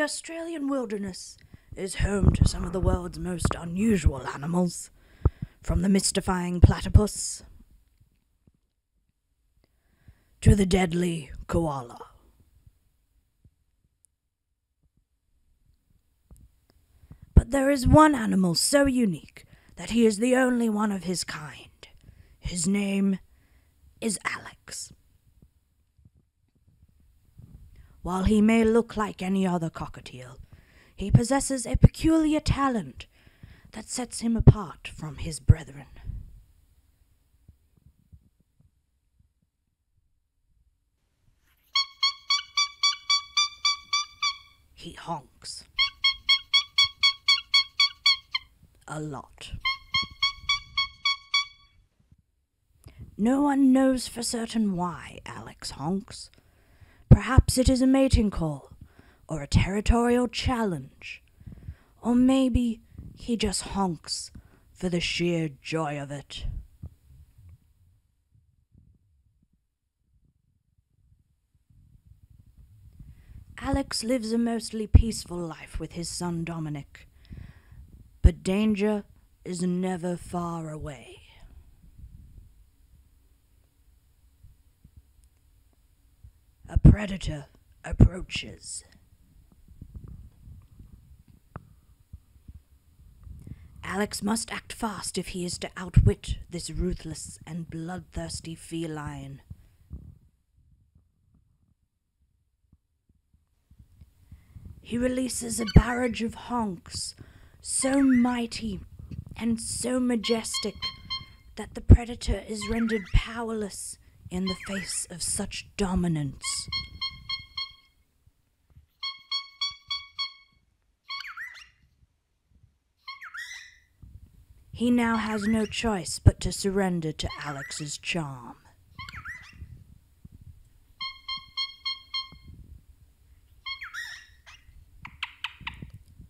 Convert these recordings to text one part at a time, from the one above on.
Australian wilderness is home to some of the world's most unusual animals, from the mystifying platypus to the deadly koala. But there is one animal so unique that he is the only one of his kind. His name is Alex. While he may look like any other cockatiel, he possesses a peculiar talent that sets him apart from his brethren. He honks. A lot. No one knows for certain why Alex honks. Perhaps it is a mating call, or a territorial challenge, or maybe he just honks for the sheer joy of it. Alex lives a mostly peaceful life with his son Dominic, but danger is never far away. A predator approaches. Alex must act fast if he is to outwit this ruthless and bloodthirsty feline. He releases a barrage of honks, so mighty and so majestic that the predator is rendered powerless in the face of such dominance. He now has no choice but to surrender to Alex's charm.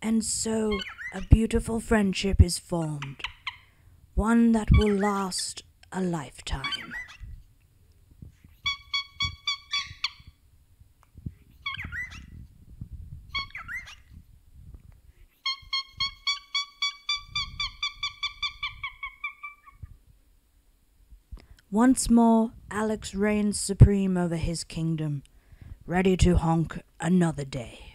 And so a beautiful friendship is formed, one that will last a lifetime. Once more, Alex reigns supreme over his kingdom, ready to honk another day.